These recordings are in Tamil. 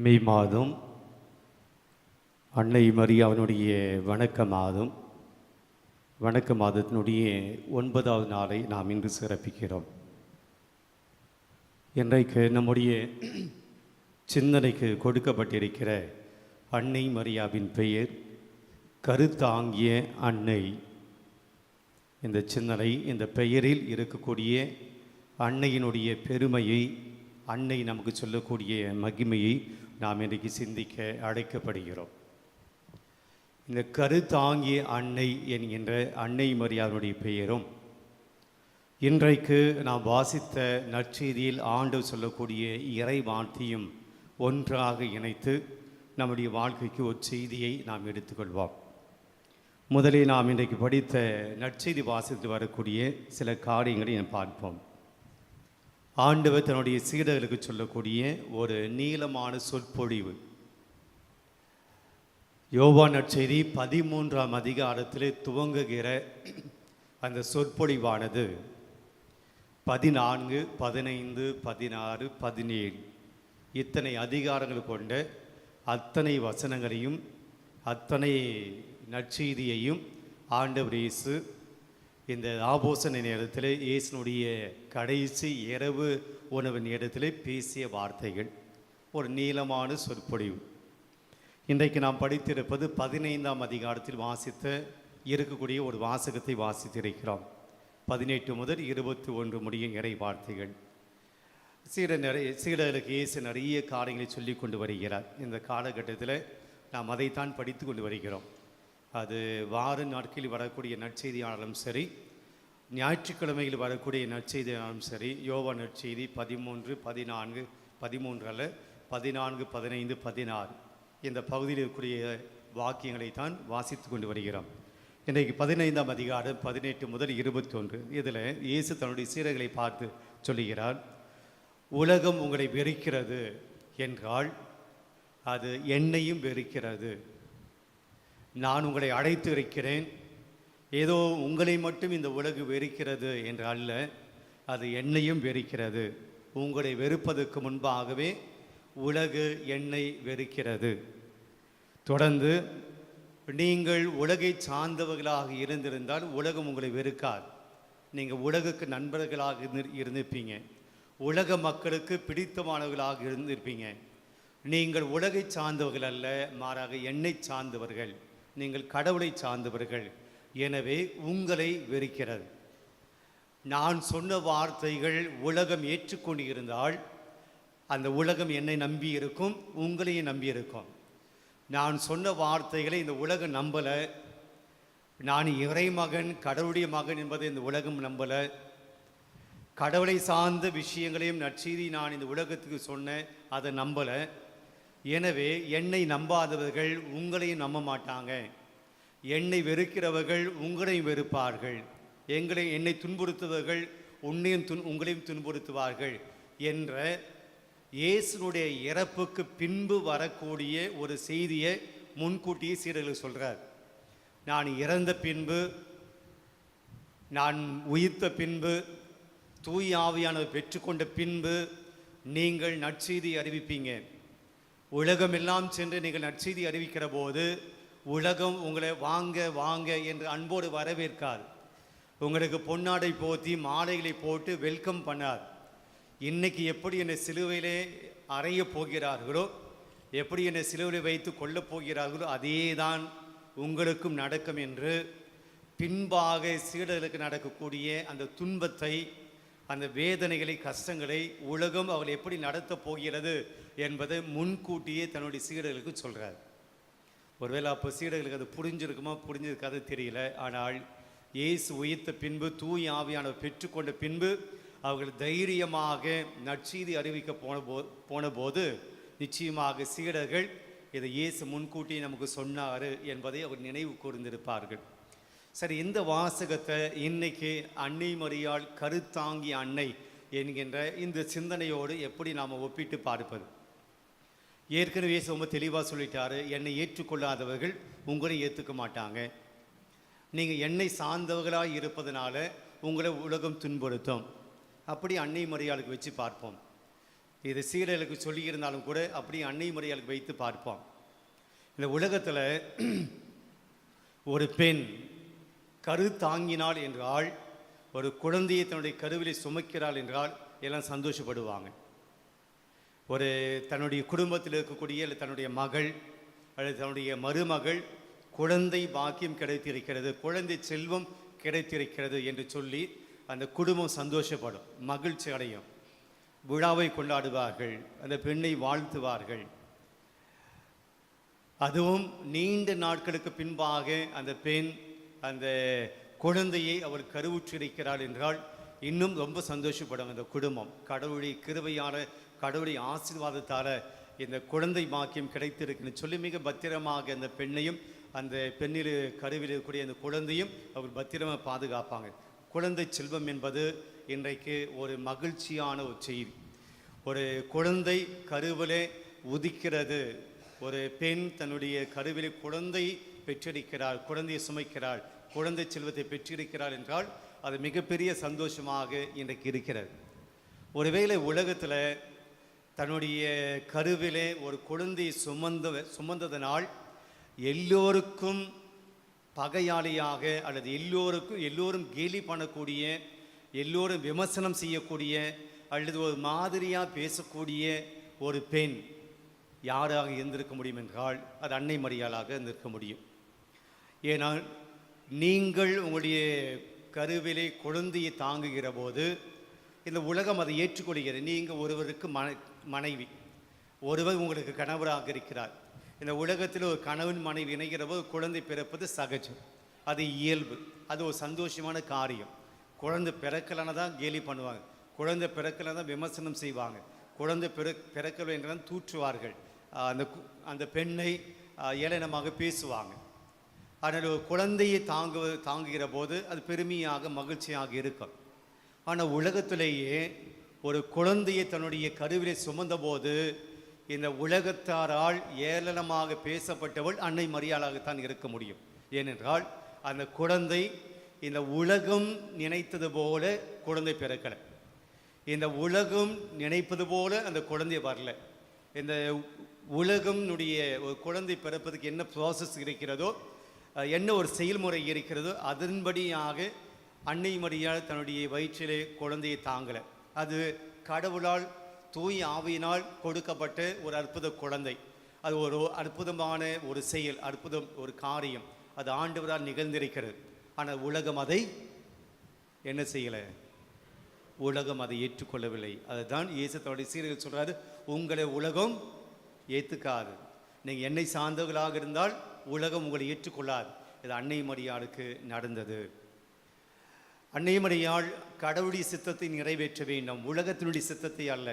மே மாதம் அன்னை மரியாவினுடைய வணக்க மாதத்தினுடைய 9வது நாளை நாம் இன்று சிறப்பிக்கிறோம். இன்றைக்கு நம்முடைய சிந்தனைக்கு கொடுக்கப்பட்டிருக்கிற அன்னை மரியாவின் பெயர் கருத்தாங்கிய அன்னை. இந்த சிந்தனை, இந்த பெயரில் இருக்கக்கூடிய அன்னையினுடைய பெருமையை, அன்னை நமக்கு சொல்லக்கூடிய மகிமையை நாம் இன்றைக்கு சிந்திக்க அழைக்கப்படுகிறோம். இந்த கருத்தாங்கிய அன்னை என்கின்ற அன்னை மரியாவினுடைய பெயரும் இன்றைக்கு நாம் வாசித்த நற்செய்தியில் ஆண்டவர் சொல்லக்கூடிய இறை வார்த்தையும் ஒன்றாக இணைத்து நம்முடைய வாழ்க்கைக்கு ஒரு செய்தியை நாம் எடுத்துக்கொள்வோம். முதலில் நாம் இன்றைக்கு படித்த நற்செய்தி வாசித்து வரக்கூடிய சில காரியங்களை நாம் பார்ப்போம். ஆண்டவர் தன்னுடைய சீடர்களுக்கு சொல்லக்கூடிய ஒரு நீளமான சொற்பொழிவு. யோவான் நற்செய்தி 13ஆம் அதிகாரத்தில் துவங்குகிற அந்த சொற்பொழிவானது 14, 15, 16, 17 இத்தனை அதிகாரங்கள் கொண்ட அத்தனை வசனங்களையும் அத்தனை நற்செய்தியையும் ஆண்டவர் இயேசு இந்த ஆபோசனை நேரத்தில், இயேசுனுடைய கடைசி இரவு உணவு நேரத்தில் பேசிய வார்த்தைகள், ஒரு நீளமான சொற்பொழிவு. இன்றைக்கு நாம் படித்திருப்பது 15ஆம் அதிகாரத்தில் இருக்கக்கூடிய ஒரு வாசகத்தை வாசித்திருக்கிறோம். 18 முதல் 21 முடிய இறை வார்த்தைகள். சீடர்களுக்கு இயேசு நிறைய காரியங்களை சொல்லி கொண்டு வருகிறார். இந்த காலகட்டத்தில் நாம் அதைத்தான் படித்து கொண்டு வருகிறோம். அது வார நாட்களில் வரக்கூடிய நற்செய்தியானாலும் சரி, ஞாயிற்றுக்கிழமையில் வரக்கூடிய நற்செய்தியானாலும் சரி, யோவான் நற்செய்தி 13, 14, 14 14, 15, 16 இந்த பகுதியில் இருக்கக்கூடிய வாக்கியங்களை தான் வாசித்து கொண்டு வருகிறோம். இன்றைக்கு 15ஆம் அதிகாரம் 18 முதல் 21 இதில் இயேசு தன்னுடைய சீடர்களை பார்த்து சொல்லுகிறார், உலகம் உங்களை வெறுக்கிறது என்றால் அது என்னையும் வெறுக்கிறது. நான் உங்களை அழைத்து இருக்கிறேன், ஏதோ உங்களை மட்டும் இந்த உலகு வெறுக்கிறது என்று அல்ல, அது என்னையும் வெறுக்கிறது. உங்களை வெறுப்பதற்கு முன்பாகவே உலகு என்னை வெறுக்கிறது. தொடர்ந்து, நீங்கள் உலகை சார்ந்தவர்களாக இருந்திருந்தால் உலகம் உங்களை வெறுக்காது. நீங்கள் உலகுக்கு நண்பர்களாக இருந்திருப்பீங்க, உலக மக்களுக்கு பிடித்தமானவர்களாக இருந்திருப்பீங்க. நீங்கள் உலகை சார்ந்தவர்கள் அல்ல, மாறாக என்னை சார்ந்தவர்கள், நீங்கள் கடவுளை சார்ந்தவர்கள். எனவே உங்களை வெறுக்கிறது. நான் சொன்ன வார்த்தைகள் உலகம் ஏற்றுக்கொண்டு இருந்தால் அந்த உலகம் என்னை நம்பி இருக்கும், உங்களையும் நம்பி இருக்கும். நான் சொன்ன வார்த்தைகளை இந்த உலகம் நம்பலை. நான் இறைமகன், கடவுளுடைய மகன் என்பதை இந்த உலகம் நம்பலை. கடவுளை சார்ந்த விஷயங்களையும் நற்செய்தி நான் இந்த உலகத்துக்கு சொன்னேன், அதை நம்பலை. எனவே என்னை நம்பாதவர்கள் உங்களையும் நம்ப மாட்டாங்க. என்னை வெறுக்கிறவர்கள் உங்களையும் வெறுப்பார்கள். என்னை துன்புறுத்துவர்கள் உங்களையும் துன்புறுத்துவார்கள் என்ற இயேசுனுடைய இறப்புக்கு பின்பு வரக்கூடிய ஒரு செய்தியை முன்கூட்டியே சீடர்களுக்கு சொல்கிறார். நான் இறந்த பின்பு, நான் உயிர்த்த பின்பு, தூய ஆவியானவர் பெற்றுக்கொண்ட பின்பு நீங்கள் நற்செய்தி அறிவிப்பீங்க. உலகமெல்லாம் சென்று நீங்கள் நற்செய்தி அறிவிக்கிற போது உலகம் உங்களை வாங்க வாங்க என்று அன்போடு வரவேற்காது. உங்களுக்கு பொன்னாடை போத்தி மாலைகளை போட்டு வெல்கம் பண்ணார். இன்னைக்கு எப்படி என்னை சிலுவையிலே அறைய போகிறார்களோ, எப்படி என்னை சிலுவையில் வைத்து கொல்லப் போகிறார்களோ, அதே தான் உங்களுக்கும் நடக்கும் என்று பின்பாக சீடர்களுக்கு நடக்கக்கூடிய அந்த துன்பத்தை, அந்த வேதனைகளை, கஷ்டங்களை உலகம் அவள் எப்படி நடத்தப் போகிறது என்பதை முன்கூட்டியே தன்னுடைய சீடர்களுக்கு சொல்கிறார். ஒருவேளை அப்போ சீடர்களுக்கு அது புரிஞ்சிருக்காது தெரியல. ஆனால் இயேசு உயிர்த்த பின்பு, தூய ஆவியானவர் பெற்றுக்கொண்ட பின்பு அவர்கள் தைரியமாக நற்செய்தி அறிவிக்க போன போது நிச்சயமாக சீடர்கள் இதை இயேசு முன்கூட்டி நமக்கு சொன்னார் என்பதை அவர் நினைவு கூர்ந்திருப்பார்கள். சரி, இந்த வாசகத்தை இன்னைக்கு அன்னை மரியாள் கருத்தாங்கிய அன்னை என்கின்ற இந்த சிந்தனையோடு எப்படி நாம் ஒப்பிட்டு பார்ப்பது? ஏற்கனவே ரொம்ப தெளிவாக சொல்லிட்டாரு, என்னை ஏற்றுக்கொள்ளாதவர்கள் உங்களை ஏற்றுக்க மாட்டாங்க. நீங்கள் என்னை சார்ந்தவர்களாக இருப்பதனால உங்களை உலகம் துன்புறுத்தும். அப்படி அன்னை மரியாளுக்கு வச்சு பார்ப்போம். இது சீடர்களுக்கு சொல்லியிருந்தாலும் கூட அப்படி அன்னை மரியாளுக்கு வைத்து பார்ப்போம். இந்த உலகத்தில் ஒரு பெண் கரு தாங்கினாள் என்றால், ஒரு குழந்தையை தன்னுடைய கருவிலை சுமக்கிறாள் என்றால் எல்லாம் சந்தோஷப்படுவாங்க. ஒரு தன்னுடைய குடும்பத்தில் இருக்கக்கூடிய இல்லை தன்னுடைய மகள் அல்லது தன்னுடைய மருமகள் குழந்தை பாக்கியம் கிடைத்திருக்கிறது, குழந்தை செல்வம் கிடைத்திருக்கிறது என்று சொல்லி அந்த குடும்பம் சந்தோஷப்படும், மகிழ்ச்சி அடையும், விழாவை கொண்டாடுவார்கள், அந்த பெண்ணை வாழ்த்துவார்கள். அதுவும் நீண்ட நாட்களுக்கு பின்பாக அந்த பெண் அந்த குழந்தையை அவர் கருவுற்றிருக்கிறாள் என்றால் இன்னும் ரொம்ப சந்தோஷப்படும் அந்த குடும்பம். கடவுளுடைய கிருபையால, கடவுளுடைய ஆசீர்வாதத்தால் இந்த குழந்தை பாக்கியம் கிடைத்திருக்குன்னு சொல்லி மிக பத்திரமாக அந்த பெண்ணையும் அந்த பெண்ணில் கருவில் இருக்கக்கூடிய அந்த குழந்தையும் அவர் பத்திரமாக பாதுகாப்பாங்க. குழந்தை செல்வம் என்பது இன்றைக்கு ஒரு மகிழ்ச்சியான ஒரு செய்தி. ஒரு குழந்தை கருவிலே உதிக்கிறது, ஒரு பெண் தன்னுடைய கருவிலே குழந்தை பெற்றிருக்கிறாள், குழந்தையை சுமைக்கிறாள், குழந்தை செல்வத்தை பெற்றிருக்கிறாள் என்றால் அது மிகப்பெரிய சந்தோஷமாக இன்றைக்கு இருக்கிறது. ஒருவேளை உலகத்தில் தன்னுடைய கருவிலே ஒரு குழந்தையை சுமந்ததனால் எல்லோருக்கும் பகையாளியாக அல்லது எல்லோரும் கேலி பண்ணக்கூடிய, எல்லோரும் விமர்சனம் செய்யக்கூடிய அல்லது ஒரு மாதிரியாக பேசக்கூடிய ஒரு பெண் யாராக இருந்திருக்க முடியும் என்றால் அது அன்னை மரியாளாக இருந்திருக்க முடியும். ஏனால் நீங்கள் உங்களுடைய கருவிலே குழந்தையை தாங்குகிற போது இந்த உலகம் அதை ஏற்றுக்கொள்கிறது. நீங்கள் ஒருவருக்கு மனைவி, ஒருவர் உங்களுக்கு கணவராக இருக்கிறார். இந்த உலகத்தில் ஒரு கணவன் மனைவி இணைகிற போது குழந்தை பிறப்பது சகஜம், அது இயல்பு, அது ஒரு சந்தோஷமான காரியம். குழந்தை பிறக்கலைன்னு தான் கேலி பண்ணுவாங்க, குழந்தை பிறக்கலைன்னு தான் விமர்சனம் செய்வாங்க, குழந்தை பிறக்கலை என்றுதான் தூற்றுவார்கள், அந்த பெண்ணை ஏளனமாக பேசுவாங்க. அதனால் ஒரு குழந்தையை தாங்குகிற போது அது பெருமையாக மகிழ்ச்சியாக இருக்கும். ஆனால் உலகத்திலேயே ஒரு குழந்தையை தன்னுடைய கருவிலை சுமந்த போது இந்த உலகத்தாரால் ஏளனமாக பேசப்பட்டவள் அன்னை மரியாளாகத்தான் இருக்க முடியும். ஏனென்றால் அந்த குழந்தை இந்த உலகம் நினைத்தது போல குழந்தை பிறக்கலை, இந்த உலகம் நினைப்பது போல அந்த குழந்தை வரல. இந்த உலகம்னுடைய ஒரு குழந்தை பிறப்பதுக்கு என்ன ப்ராசஸ் இருக்கிறதோ, என்ன ஒரு செயல்முறை இருக்கிறதோ அதன்படியாக அன்னை மரியாள் தன்னுடைய வயிற்றிலே குழந்தையை தாங்கலை. அது கடவுளால் தூய் ஆவியினால் கொடுக்கப்பட்ட ஒரு அற்புத குழந்தை. அது ஒரு அற்புதமான ஒரு செயல், அற்புதம், ஒரு காரியம், அது ஆண்டவரால் நிகழ்ந்திருக்கிறது. ஆனால் உலகம் அதை என்ன செய்யலை, உலகம் அதை ஏற்றுக்கொள்ளவில்லை. அதுதான் இயேசு தன்னுடைய சீடர்கள் சொல்கிறாரு, உங்களை உலகம் ஏற்றுக்காது, நீங்கள் என்னை சார்ந்தவர்களாக இருந்தால் உலகம் உங்களை ஏற்றுக்கொள்ளாது. இது அன்னை மரியாளுக்கு நடந்தது. அன்னை மரியாள் கடவுளுடைய சித்தத்தை நிறைவேற்ற வேண்டும், உலகத்தினுடைய சித்தத்தை அல்ல,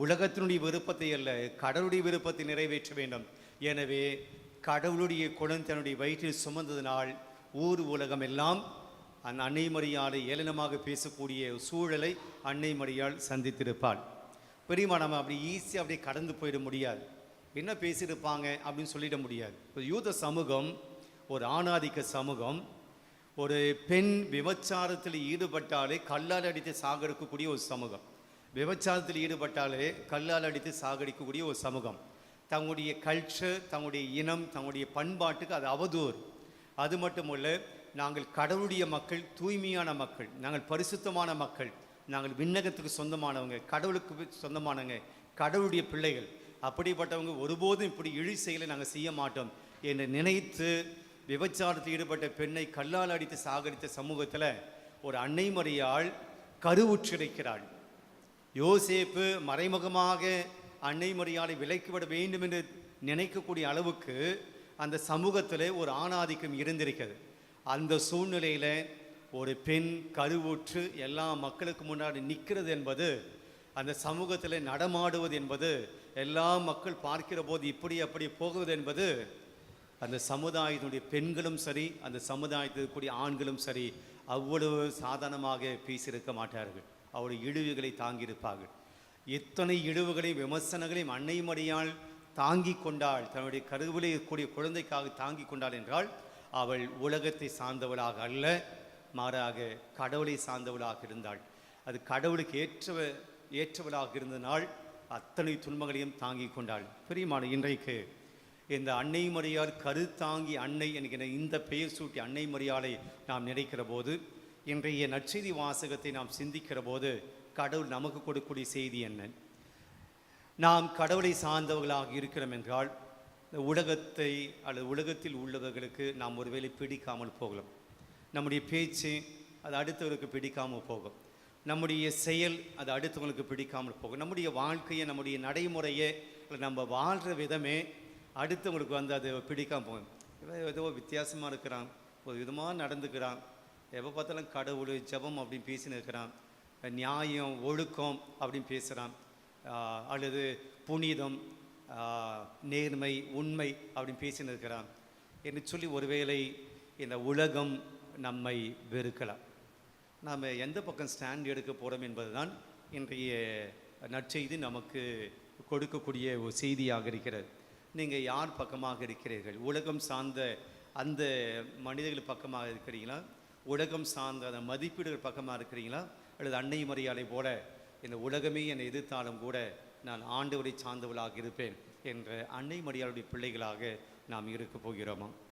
உலகத்தினுடைய விருப்பத்தை அல்ல, கடவுளுடைய விருப்பத்தை நிறைவேற்ற வேண்டும். எனவே கடவுளுடைய குழந்தை தன்னுடைய வயிற்றில் சுமந்ததினால் ஊர் உலகம் எல்லாம் அந்த அன்னை மரியாளை ஏளனமாக பேசக்கூடிய சூழலை அன்னை மரியாள் சந்தித்திருப்பாள். பெரியமா நம்ம அப்படி ஈஸியாக அப்படியே கடந்து போயிட முடியாது, என்ன பேசியிருப்பாங்க அப்படின்னு சொல்லிட முடியாது. ஒரு யூத சமூகம், ஒரு ஆணாதிக்க சமூகம், ஒரு பெண் விபச்சாரத்தில் ஈடுபட்டாலே கல்லால் அடித்து சாகடிக்கக்கூடிய ஒரு சமூகம், விபச்சாரத்தில் ஈடுபட்டாலே கல்லால் அடித்து சாகடிக்கக்கூடிய ஒரு சமூகம். தங்களுடைய கல்ச்சர், தங்களுடைய இனம், தங்களுடைய பண்பாட்டுக்கு அது அவதூறு. அது மட்டுமல்ல, நாங்கள் கடவுளுடைய மக்கள், தூய்மையான மக்கள், நாங்கள் பரிசுத்தமான மக்கள், நாங்கள் விண்ணகத்துக்கு சொந்தமானவங்க, கடவுளுக்கு சொந்தமானவங்க, கடவுளுடைய பிள்ளைகள், அப்படிப்பட்டவங்க ஒருபோதும் இப்படி இழி செயலை நாங்கள் செய்ய மாட்டோம் என்று நினைத்து விபச்சாரத்தில் ஈடுபட்ட பெண்ணை கல்லால் அடித்து சாகடித்த சமூகத்தில் ஒரு அன்னை மரியாள் கருவுற்றிருக்கிறாள். யோசேப்பு மறைமுகமாக அன்னை மரியாளை விலக்கிவிட வேண்டும் என்று நினைக்கக்கூடிய அளவுக்கு அந்த சமூகத்தில் ஒரு ஆணாதிக்கம் இருந்திருக்கிறது. அந்த சூழ்நிலையில் ஒரு பெண் கருவுற்று எல்லா மக்களுக்கு முன்னாடி நிற்கிறது என்பது, அந்த சமூகத்தில் நடமாடுவது என்பது, எல்லா மக்கள் பார்க்கிற போது இப்படி அப்படி போகுவது என்பது, அந்த சமுதாயத்தினுடைய பெண்களும் சரி, அந்த சமுதாயத்தில் கூடிய ஆண்களும் சரி அவ்வளவு சாதாரணமாக பேசியிருக்க மாட்டார்கள். அவருடைய இழிவுகளை தாங்கியிருப்பார்கள். எத்தனை இழிவுகளையும் விமர்சனங்களையும் அன்னை மரியாள் தாங்கி கொண்டாள், தன்னுடைய கருவிலே இருக்கக்கூடிய குழந்தைக்காக தாங்கி கொண்டாள் என்றால் அவள் உலகத்தை சார்ந்தவளாக அல்ல, மாறாக கடவுளை சார்ந்தவளாக இருந்தாள். அது கடவுளுக்கு ஏற்றவளாக இருந்தனால் அத்தனை துன்பங்களையும் தாங்கி கொண்டாள். பிரியமான, இன்றைக்கு இந்த அன்னை மரியாள் கருத்தாங்கி அன்னை என்கிற இந்த பெயர் சூட்டி அன்னை மரியாளை நாம் நினைக்கிற போது, இன்றைய நற்செய்தி வாசகத்தை நாம் சிந்திக்கிற போது கடவுள் நமக்கு கொடுக்கக்கூடிய செய்தி என்ன? நாம் கடவுளை சார்ந்தவர்களாக இருக்கிறோம் என்றால் உலகத்தை அல்லது உலகத்தில் உள்ளவர்களுக்கு நாம் ஒருவேளை பிடிக்காமல் போகலாம். நம்முடைய பேச்சு அது அடுத்தவர்களுக்கு பிடிக்காமல் போகும். நம்முடைய செயல் அது அடுத்தவங்களுக்கு பிடிக்காமல் போகும். நம்முடைய வாழ்க்கையை, நம்முடைய நடைமுறையை, நம்ம வாழ்கிற விதமே அடுத்தவங்களுக்கு அது பிடிக்காமல் போகும். ஏதோ வித்தியாசமாக இருக்கிறான், ஒரு விதமாக நடந்துக்கிறான், எப்போ பார்த்தாலும் கடவுள் ஜெபம் அப்படின்னு பேசின்னு இருக்கிறான், நியாயம் ஒழுக்கம் அப்படின்னு பேசுகிறான், அல்லது புனிதம் நேர்மை உண்மை அப்படின்னு பேசின்னு இருக்கிறான் என்று சொல்லி ஒருவேளை இந்த உலகம் நம்மை வெறுக்கலாம். நாம் எந்த பக்கம் ஸ்டாண்ட் எடுக்க போகிறோம் என்பது தான் இன்றைய நற்செய்தி நமக்கு கொடுக்கக்கூடிய ஒரு செய்தியாக இருக்கிறது. நீங்கள் யார் பக்கமாக இருக்கிறீர்கள்? உலகம் சார்ந்த அந்த மனிதர்கள் பக்கமாக இருக்கிறீங்களா? உலகம் சார்ந்த அந்த மதிப்பீடுகள் பக்கமாக இருக்கிறீங்களா? அல்லது அன்னை மரியாதை போல இந்த உலகமே என்னை எதிர்த்தாலும் கூட நான் ஆண்டவரை சார்ந்தவளாக இருப்பேன் என்ற அன்னை மரியாளுடைய பிள்ளைகளாக நாம் இருக்கப் போகிறோமா?